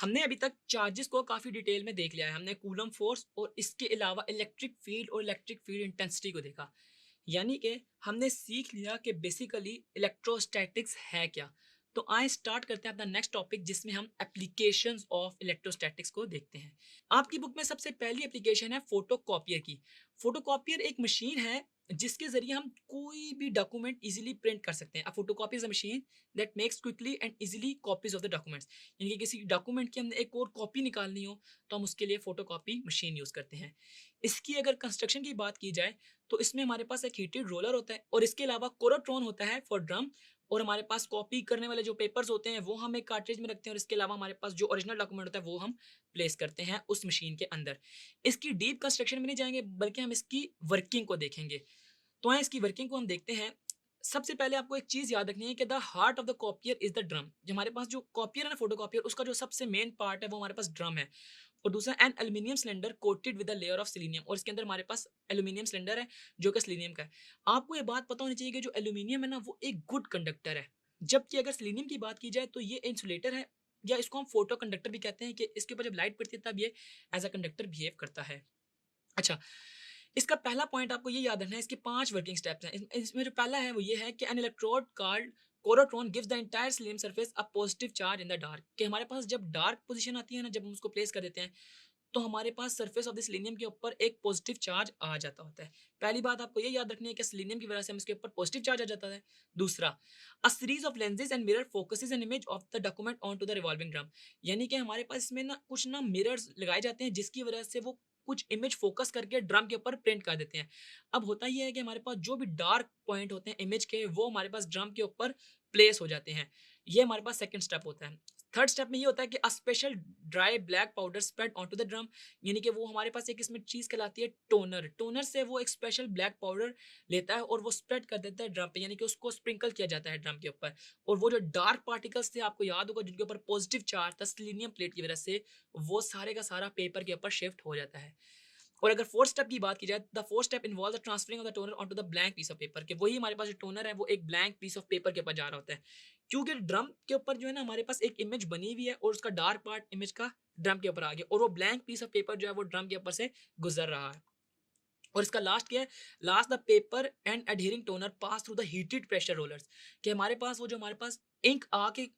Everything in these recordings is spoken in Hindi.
हमने अभी तक चार्जेस को काफ़ी डिटेल में देख लिया है। हमने कूलम फोर्स और इसके अलावा इलेक्ट्रिक फील्ड और इलेक्ट्रिक फील्ड इंटेंसिटी को देखा। यानी कि हमने सीख लिया कि बेसिकली इलेक्ट्रोस्टैटिक्स है क्या। तो आइए स्टार्ट करते हैं अपना नेक्स्ट टॉपिक जिसमें हम एप्लीकेशंस ऑफ इलेक्ट्रोस्टैटिक्स को देखते हैं। आपकी बुक में सबसे पहली एप्लीकेशन है फोटोकॉपियर की। फोटोकॉपियर एक मशीन है जिसके ज़रिए हम कोई भी डॉक्यूमेंट इजीली प्रिंट कर सकते हैं। A photocopy is a machine that makes quickly and easily copies of the documents. यानी कि किसी डॉक्यूमेंट की हमने एक और कॉपी निकालनी हो तो हम उसके लिए फोटोकॉपी मशीन यूज़ करते हैं। इसकी अगर कंस्ट्रक्शन की बात की जाए तो इसमें हमारे पास एक हीटेड रोलर होता है और इसके अलावा कोरोट्रॉन होता है फॉर ड्रम। और हमारे पास कॉपी करने वाले जो पेपर्स होते हैं वो हम एक कार्ट्रिज में रखते हैं और इसके अलावा हमारे पास जो ओरिजिनल डॉक्यूमेंट होता है वो हम प्लेस करते हैं उस मशीन के अंदर। इसकी डीप कंस्ट्रक्शन में नहीं जाएंगे बल्कि हम इसकी वर्किंग को देखेंगे। तो आइए इसकी वर्किंग को हम देखते हैं। सबसे पहले आपको एक चीज़ याद रखनी है कि the heart of the copier is the drum. जो हमारे पास जो कॉपियर है ना फोटोकॉपियर उसका जो सबसे मेन पार्ट है वो हमारे पास ड्रम है। और दूसरा an aluminium cylinder coated with a layer of selenium और इसके अंदर हमारे पास एल्यूमिनियम सिलेंडर है जो कि सिलीनियम का है। आपको ये बात पता होनी चाहिए कि जो एल्यूमिनियम है ना वो एक गुड कंडक्टर है। जबकि अगर सिलीनियम की बात की जाए तो ये इंसुलेटर है या इसको हम फोटो कंडक्टर भी कहते हैं कि इसके ऊपर जब लाइट पड़ती है तब ये एज अ कंडक्टर बिहेव करता है। अच्छा, इसका पहला पॉइंट आपको ये याद रखना है। इसके 5 वर्किंग स्टेप्स हैं। इसमें जो पहला है वो ये है कि an electrode called corotron gives the entire silicon surface a positive charge in the dark. कि हमारे पास जब डार्क पोजीशन आती है ना, जब हम उसको प्लेस कर देते हैं तो हमारे पास सरफेस ऑफ द सिलीनियम के ऊपर एक पॉजिटिव चार्ज आ जाता होता है। पहली बात आपको ये याद रखनी है कि सिलीनियम की वजह से हम इसके ऊपर पॉजिटिव चार्ज आ जाता है। दूसरा, a series of lenses and mirror focuses an image of the document on to the revolving drum. यानी कि हमारे पास इसमें ना कुछ ना मिरर्स लगाए जाते हैं जिसकी वजह से वो कुछ इमेज फोकस करके ड्रम के ऊपर प्रिंट कर देते हैं। अब होता ये है कि हमारे पास जो भी डार्क पॉइंट होते हैं इमेज के वो हमारे पास ड्रम के ऊपर प्लेस हो जाते हैं। ये हमारे पास सेकंड स्टेप होता है। थर्ड स्टेप में ये होता है कि a special dry black powder spread onto the drum. यानी कि वो हमारे पास एक इसमें चीज़ कहलाती है टोनर। टोनर से वो एक स्पेशल ब्लैक पाउडर लेता है और वो स्प्रेड कर देता है ड्रम पे, यानी कि उसको स्प्रिंकल किया जाता है ड्रम के ऊपर। और वो जो डार्क पार्टिकल्स थे आपको याद होगा जिनके ऊपर पॉजिटिव चार्ज था सेलेनियम प्लेट की वजह से, वो सारे का सारा पेपर के ऊपर शिफ्ट हो जाता है। और अगर फोर्थ स्टेप की बात की जाए, the fourth step involve the transferring of the toner onto the blank piece of paper. कि वही हमारे पास जो टोनर है वो एक ब्लैंक पीस ऑफ पेपर के ऊपर जा रहा होता है। क्योंकि ड्रम के ऊपर जो है ना हमारे पास एक इमेज बनी हुई है और उसका डार्क पार्ट इमेज का ड्रम के ऊपर आ गया और वो ब्लैंक पीस ऑफ पेपर जो है वो ड्रम के ऊपर से गुजर रहा है। और इसका लास्ट क्या है, last the paper and adhering toner pass through the heated pressure rollers. कि हमारे पास वो जो हमारे पास इंक आके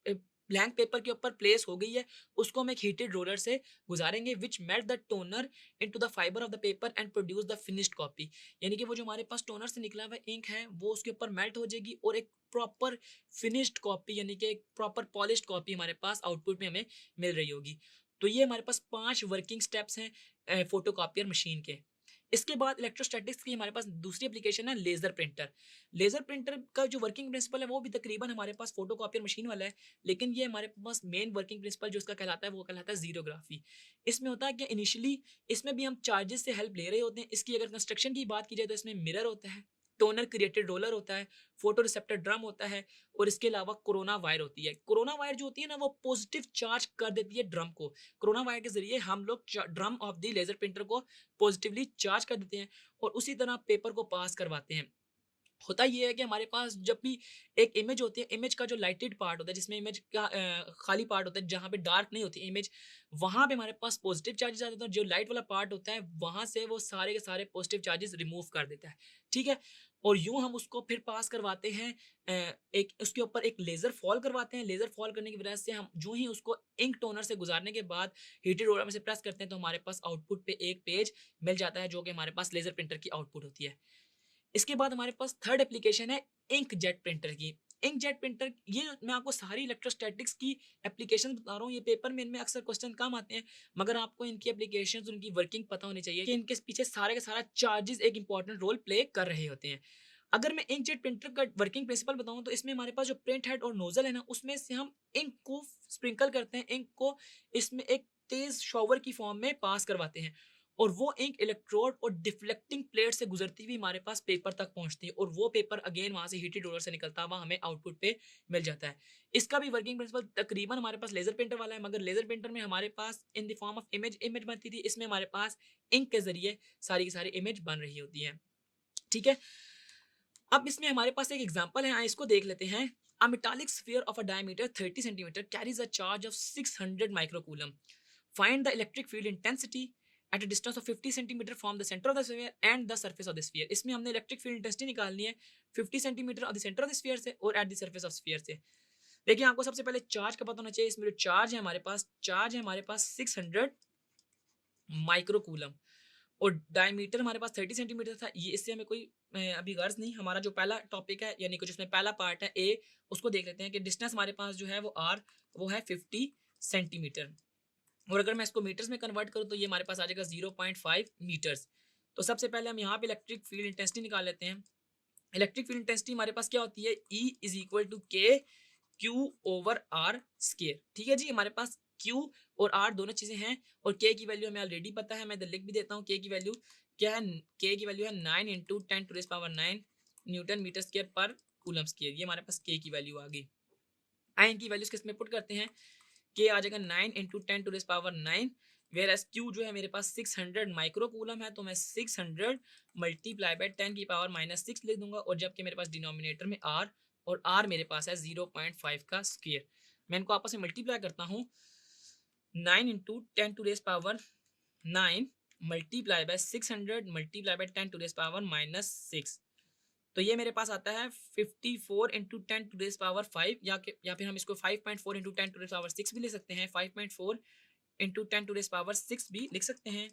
ब्लैंक पेपर के ऊपर प्लेस हो गई है उसको हम एक हीटेड रोलर से गुजारेंगे which melt the toner into the fibre of the paper and produce the finished copy. यानी कि वो जो हमारे पास टोनर से निकला हुआ इंक है वो उसके ऊपर मेल्ट हो जाएगी और एक प्रॉपर फिनिश्ड कॉपी यानी कि एक प्रॉपर पॉलिश्ड कॉपी हमारे पास आउटपुट में हमें मिल रही होगी। तो ये हमारे पास 5 वर्किंग स्टेप्स हैं फोटोकॉपियर मशीन के। इसके बाद इलेक्ट्रोस्टैटिक्स की हमारे पास दूसरी एप्लीकेशन है लेजर प्रिंटर। लेजर प्रिंटर का जो वर्किंग प्रिंसिपल है वो भी तकरीबन हमारे पास फोटोकॉपियर मशीन वाला है, लेकिन ये हमारे पास मेन वर्किंग प्रिंसिपल जो इसका कहलाता है वो कहलाता है जीरोग्राफी। इसमें होता है कि इनिशियली इसमें भी हम चार्जेस से हेल्प ले रहे होते हैं। इसकी अगर कंस्ट्रक्शन की बात की जाए तो इसमें मिरर होता है, टोनर क्रिएटेड रोलर होता है, फोटो रिसेप्टर ड्रम होता है और इसके अलावा कोरोना वायर होती है। कोरोना वायर जो होती है ना वो पॉजिटिव चार्ज कर देती है ड्रम को। कोरोना वायर के जरिए हम लोग drum of the laser printer को पॉजिटिवली चार्ज कर देते हैं और उसी तरह पेपर को पास करवाते हैं। होता ये है कि हमारे पास जब भी एक इमेज होती है, इमेज का जो लाइटेड पार्ट होता है जिसमें इमेज का खाली पार्ट होता है जहाँ पे डार्क नहीं होती इमेज, वहाँ पे हमारे पास पॉजिटिव चार्जेस आ जाते हैं और जो लाइट वाला पार्ट होता है वहाँ से वो सारे के सारे पॉजिटिव चार्जेस रिमूव कर देता है। ठीक है? और यूँ हम उसको फिर पास करवाते हैं एक उसके ऊपर एक लेज़र फॉल करवाते हैं। लेज़र फॉल करने की वजह से हम यूँ ही उसको इंक टोनर से गुज़ारने के बाद हीटेड रोलर में से प्रेस करते हैं तो हमारे पास आउटपुट पे एक पेज मिल जाता है जो कि हमारे पास लेज़र प्रिंटर की आउटपुट होती है। इसके बाद हमारे पास थर्ड एप्लीकेशन है इंकजेट प्रिंटर की। इंकजेट प्रिंटर ये मैं आपको सारी इलेक्ट्रोस्टैटिक्स की एप्लीकेशन बता रहा हूँ। ये पेपर में इनमें अक्सर क्वेश्चन कम आते हैं मगर आपको इनकी एप्लीकेशंस उनकी वर्किंग पता होनी चाहिए कि इनके पीछे सारे का सारा चार्जेस एक इंपॉर्टेंट रोल प्ले कर रहे होते हैं। अगर मैं इंकजेट प्रिंटर का वर्किंग प्रिंसिपल बताऊं तो इसमें हमारे पास जो प्रिंट हेड और नोजल है ना उसमें से हम इंक को स्प्रिंकल करते हैं। इंक को इसमें एक तेज शॉवर की फॉर्म में पास करवाते हैं और वो इंक इलेक्ट्रोड और डिफ्लेक्टिंग प्लेट से गुजरती हुई हमारे पास पेपर तक पहुंचती है और वो पेपर अगेन वहां से हीटेड रोलर से निकलता हुआ हमें आउटपुट पे मिल जाता है। इसका भी वर्किंग प्रिंसिपल तकरीबन हमारे पास लेजर प्रिंटर वाला है मगर लेजर प्रिंटर में हमारे पास in the form of image बनती थी, इसमें हमारे पास इंक के जरिए सारी की सारी इमेज बन रही होती है। ठीक है, अब इसमें हमारे पास एक एग्जांपल है, आइए इसको देख लेते हैं। A metallic sphere of a diameter 30 centimeter carries a charge of 600 microcoulomb. Find the electric field intensity at a distance of 50 centimeter from the center of the sphere and the surface of the sphere. इसमें हमने इलेक्ट्रिक फील्ड इंटेंसिटी निकालनी है 50 centimetre of the centre of the sphere से और at the surface of sphere से। देखिए आपको सबसे पहले चार्ज का पता होना चाहिए। इसमें जो चार्ज है हमारे पास 600 माइक्रोकूलम और डायमीटर हमारे पास 30 सेंटीमीटर था। ये इससे हमें कोई अभी गर्ज नहीं। हमारा जो पहला टॉपिक है यानी कि जिसमें पहला पार्ट है ए, उसको देख लेते हैं कि डिस्टेंस हमारे पास जो है वो आर वो है 50 सेंटीमीटर और अगर मैं इसको मीटर्स में कन्वर्ट करूँ तो ये हमारे पास आ जाएगा 0.5 मीटर्स। तो सबसे पहले हम यहाँ पे इलेक्ट्रिक फील्ड इंटेंसिटी निकाल लेते हैं। इलेक्ट्रिक फील्ड इंटेंसिटी हमारे पास क्या होती है, E is equal to K Q over are square. ठीक है जी, हमारे पास Q और R दोनों चीजें हैं और K की वैल्यू हमें ऑलरेडी पता है, मैं इधर लिख भी देता हूँ। K की वैल्यू क्या है, K की वैल्यू है 9 इंटू 10⁻⁹ न्यूटन मीटर स्क्वायर पर कूलम स्क्वायर। ये हमारे पास K की वैल्यू आ गई। आई इनकी वैल्यूज किस में पुट करते हैं, K आ जाएगा 9 इंटू 10⁻⁹ वेयर एस Q जो है मेरे पास 600 माइक्रो कूलम है, तो मैं 600 मल्टीप्लाई बाय 10⁻⁻6 लिख दूंगा और जबकि मेरे पास डिनोमिनेटर में R और R मेरे पास है 0.5 का स्क्वायर। मैं इनको आपस में मल्टीप्लाई करता हूँ। 9 into 10⁻⁹ multiply by 600 multiply by 10⁻⁻6, तो ये मेरे पास आता है 54 इंटू 10⁻5 या फिर हम इसको 5.4 इंटू 10⁻6 भी ले सकते हैं, 5.4 इंटू 10⁻6 भी लिख सकते हैं।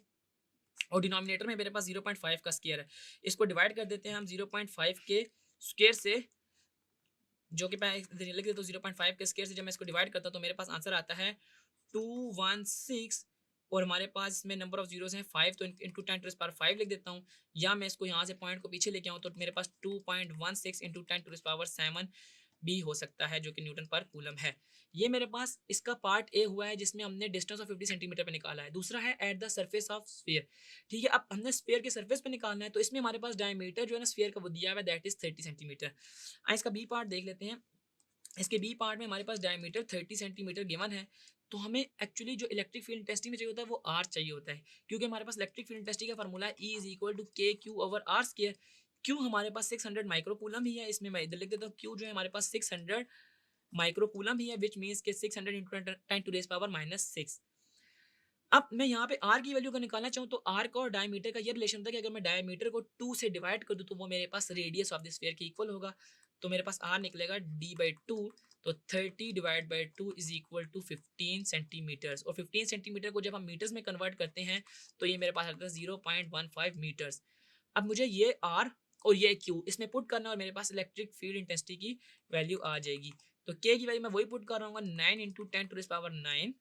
और डिनोमिनेटर में मेरे पास 0.5 का स्क्वायर है, इसको डिवाइड कर देते हैं हम 0.5 के स्क्वायर से, जो कि मैं लिख देता हूँ 0.5 के स्क्वायर से। जब मैं इसको डिवाइड करता हूँ तो मेरे पास आंसर आता है 216 और हमारे पास इसमें नंबर ऑफ जीरोस हैं 5, तो इंटू 10⁻5 लिख देता हूँ, या मैं इसको यहाँ से पॉइंट को पीछे लेके आऊँ तो मेरे पास 2.16 इंटू 10⁻7 भी हो सकता है, जो कि न्यूटन पर कूलम है। ये मेरे पास इसका पार्ट ए हुआ है जिसमें हमने डिस्टेंस ऑफ 50 सेंटीमीटर पे निकाला है। दूसरा है at the surface of sphere. ठीक है, अब हमने स्फीयर के सरफेस पे निकालना है, तो इसमें हमारे पास डायमीटर जो है ना स्फीयर का वो दिया हुआ है, दैट इज 30 सेंटीमीटर। इसका बी पार्ट देख लेते हैं। इसके बी पार्ट में हमारे पास डायमीटर 30 सेंटीमीटर गिवन है, तो हमें एक्चुअली जो इलेक्ट्रिक फील्ड इंटेंसिटी में चाहिए होता है वो आर चाहिए होता है, क्योंकि हमारे पास इलेक्ट्रिक फील्ड इंटेंसिटी का फॉर्मूला है E is equal to K Q over R square. Q हमारे पास 600 माइक्रोकूलम ही है, इसमें मैं इधर लिख देता हूँ क्यू जो है हमारे पास 600 माइक्रोकूलम ही है, विच मीन्स के 600 इंटू 10⁻⁻6। अब मैं यहाँ पे R की वैल्यू का निकालना चाहूँ तो R का और डायमीटर का ये रिलेशन होता है कि अगर मैं डायमीटर को 2 से डिवाइड कर दूँ तो वो मेरे पास रेडियस ऑफ द स्फीयर के इक्वल होगा, तो मेरे पास R निकलेगा D/2, तो 30 divide by 2 is equal to 15 centimetres. और 15 सेंटीमीटर को जब हम मीटर्स में कन्वर्ट करते हैं तो ये मेरे पास आता है 0.15 मीटर्स। अब मुझे ये R और ये Q इसमें पुट करना और मेरे पास इलेक्ट्रिक फील्ड इंटेंसिटी की वैल्यू आ जाएगी। तो K की वैल्यू मैं वही पुट कर रहा हूँ 9 इंटू 10⁻9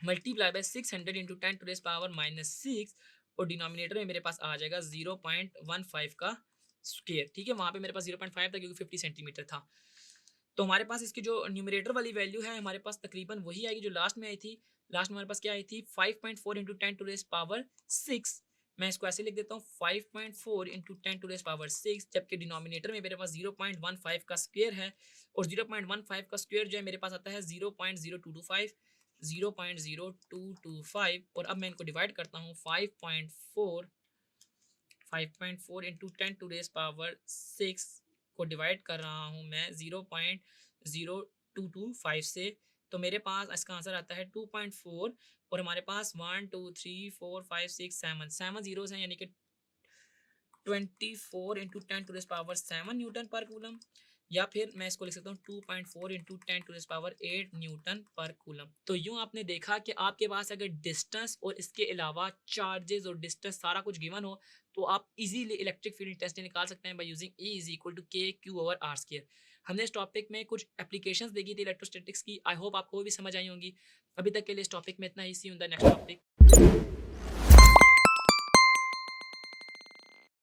मल्टीप्लाई बाय 600 इंटू 10⁻6 और डिनोमिनेटर में मेरे पास आ जाएगा 0.15 का स्क्वायर। ठीक है, वहाँ पे मेरे पास 0.5 था क्योंकि 50 सेंटीमीटर था। तो हमारे पास इसकी जो न्यूमरेटर वाली वैल्यू है हमारे पास तकरीबन वही आएगी जो लास्ट में आई थी। लास्ट में हमारे पास क्या आई थी 5.4 इंटू 10⁻6। मैं इसको ऐसे लिख देता हूँ 5.4 इंटू 10⁻6, जबकि डिनोमिनेटर में मेरे पास 0.15 का स्क्वायर है और 0.15 का स्क्वायर जो है मेरे पास आता है 0.0225 और अब मैं इनको डिवाइड करता हूँ 5.4 इंटू 10⁻6 को डिवाइड कर रहा हूँ मैं 0.0225 से, तो मेरे पास इसका आंसर आता है 2.4 और हमारे पास 1 2 3 4 5 6 7 जीरोस हैं, यानी कि 24 इंटू 10⁻7 न्यूटन पर कूलम, या फिर मैं इसको लिख सकता हूँ 2.4 इंटू 10⁸ न्यूटन पर कूलम। तो यूँ आपने देखा कि आपके पास अगर डिस्टेंस और इसके अलावा चार्जेस और डिस्टेंस सारा कुछ गिवन हो तो आप इजीली इलेक्ट्रिक फील्ड इंटेंसिटी निकाल सकते हैं by using E is equal to K Q over R square. हमने इस टॉपिक में कुछ एप्लीकेशंस देखी थी इलेक्ट्रोस्टैटिक्स की, आई होप आपको भी समझ आई होंगी। अभी तक के लिए इस टॉपिक में इतना ही, सी इन द नेक्स्ट टॉपिक।